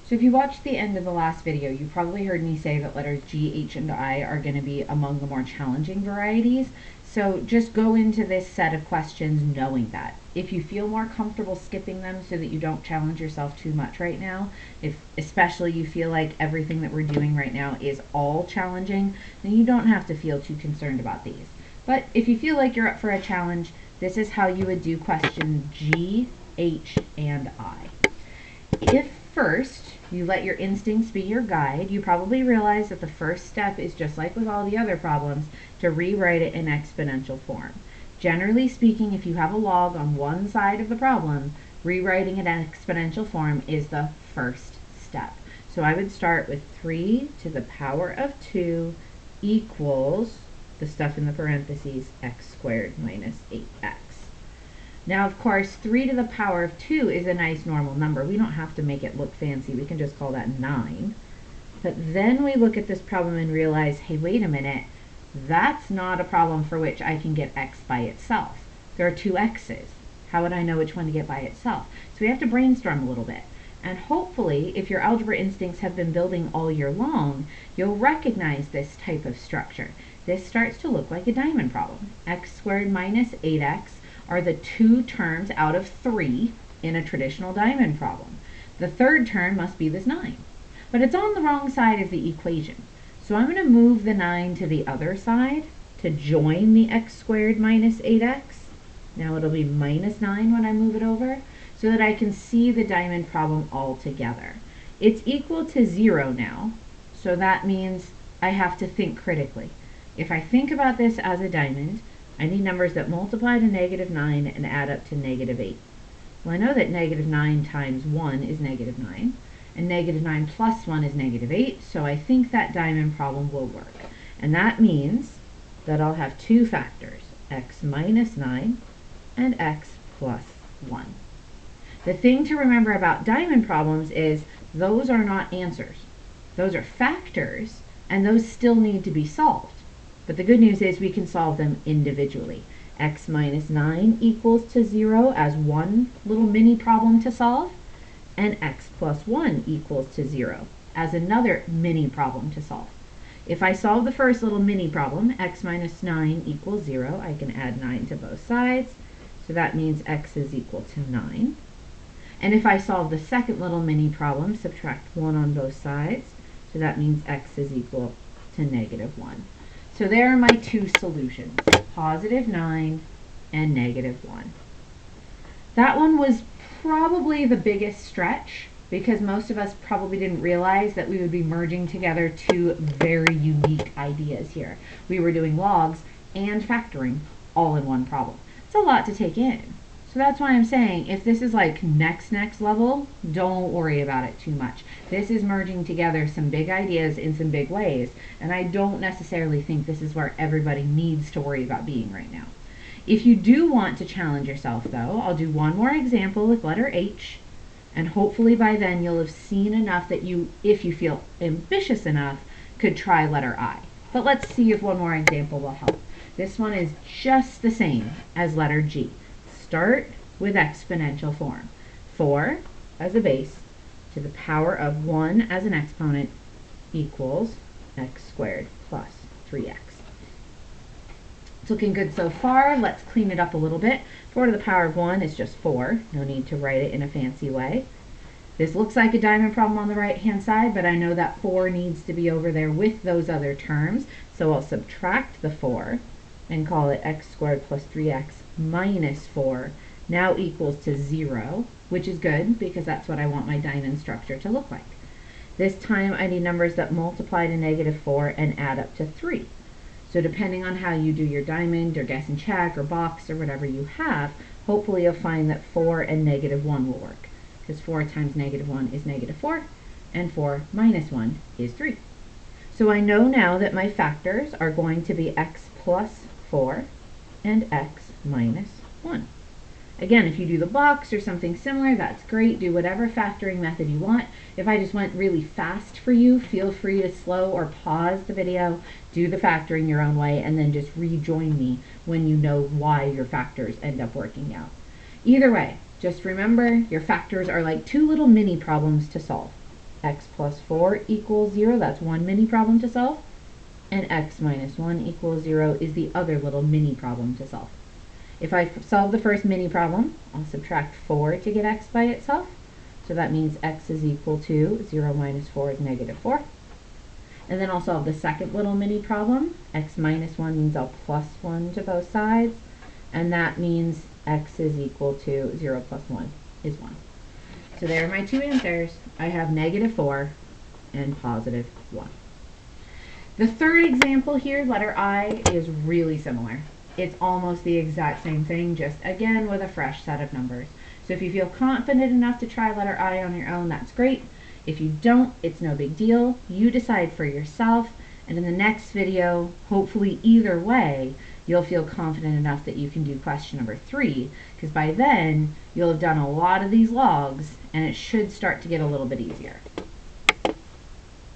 So if you watched the end of the last video, you probably heard me say that letters G, H, and I are going to be among the more challenging varieties. So just go into this set of questions knowing that. If you feel more comfortable skipping them so that you don't challenge yourself too much right now, if especially you feel like everything that we're doing right now is all challenging, then you don't have to feel too concerned about these. But if you feel like you're up for a challenge, this is how you would do questions G, H, and I. If first you let your instincts be your guide, you probably realize that the first step is, just like with all the other problems, to rewrite it in exponential form. Generally speaking, if you have a log on one side of the problem, rewriting it in exponential form is the first step. So I would start with 3 to the power of 2 equals the stuff in the parentheses, x squared minus 8x. Now, of course, 3 to the power of 2 is a nice normal number. We don't have to make it look fancy. We can just call that 9. But then we look at this problem and realize, hey, wait a minute, that's not a problem for which I can get x by itself. There are 2 x's. How would I know which one to get by itself? So we have to brainstorm a little bit. And hopefully, if your algebra instincts have been building all year long, you'll recognize this type of structure. This starts to look like a diamond problem. X squared minus 8x are the 2 terms out of 3 in a traditional diamond problem. The third term must be this 9. But it's on the wrong side of the equation. So I'm going to move the 9 to the other side to join the x squared minus 8x. Now it'll be minus 9 when I move it over, so that I can see the diamond problem all together. It's equal to 0 now, so that means I have to think critically. If I think about this as a diamond, I need numbers that multiply to negative 9 and add up to negative 8. Well, I know that negative 9 times 1 is negative 9, and negative 9 plus 1 is negative 8, so I think that diamond problem will work. And that means that I'll have 2 factors, x minus 9 and x plus 1. The thing to remember about diamond problems is those are not answers. Those are factors, and those still need to be solved. But the good news is we can solve them individually. X minus 9 equals to 0 as one little mini problem to solve, and x plus 1 equals to 0 as another mini problem to solve. If I solve the first little mini problem, x minus 9 equals 0, I can add 9 to both sides, so that means x is equal to 9. And if I solve the second little mini problem, subtract 1 on both sides, so that means x is equal to negative 1. So there are my 2 solutions, positive 9 and negative 1. That one was probably the biggest stretch because most of us probably didn't realize that we would be merging together 2 very unique ideas here. We were doing logs and factoring all in one problem. It's a lot to take in. So that's why I'm saying if this is like next level, don't worry about it too much. This is merging together some big ideas in some big ways, and I don't necessarily think this is where everybody needs to worry about being right now. If you do want to challenge yourself though, I'll do one more example with letter H, and hopefully by then you'll have seen enough that you, if you feel ambitious enough, could try letter I. But let's see if one more example will help. This one is just the same as letter G. Start with exponential form. 4 as a base to the power of 1 as an exponent equals x squared plus 3x. It's looking good so far. Let's clean it up a little bit. 4 to the power of 1 is just 4. No need to write it in a fancy way. This looks like a diamond problem on the right hand side, but I know that 4 needs to be over there with those other terms, so I'll subtract the 4 and call it x squared plus 3x minus 4 now equals to 0, which is good because that's what I want my diamond structure to look like. This time I need numbers that multiply to negative 4 and add up to 3. So depending on how you do your diamond or guess and check or box or whatever you have, hopefully you'll find that 4 and negative 1 will work, because 4 times negative 1 is negative 4, and 4 minus 1 is 3. So I know now that my factors are going to be x plus 4 and x minus 1. Again, if you do the box or something similar, that's great. Do whatever factoring method you want. If I just went really fast for you, feel free to slow or pause the video, do the factoring your own way, and then just rejoin me when you know why your factors end up working out. Either way, just remember your factors are like 2 little mini problems to solve. x plus 4 equals 0. That's one mini problem to solve. And x minus 1 equals 0 is the other little mini problem to solve. If I solve the first mini problem, I'll subtract 4 to get x by itself. So that means x is equal to 0 minus 4 is negative 4. And then I'll solve the second little mini problem. X minus 1 means I'll plus 1 to both sides. And that means x is equal to 0 plus 1 is 1. So there are my two answers. I have negative 4 and positive 1. The third example here, letter I, is really similar. It's almost the exact same thing, just again with a fresh set of numbers. So if you feel confident enough to try letter I on your own, that's great. If you don't, it's no big deal. You decide for yourself, and in the next video, hopefully either way, you'll feel confident enough that you can do question number 3, because by then, you'll have done a lot of these logs, and it should start to get a little bit easier.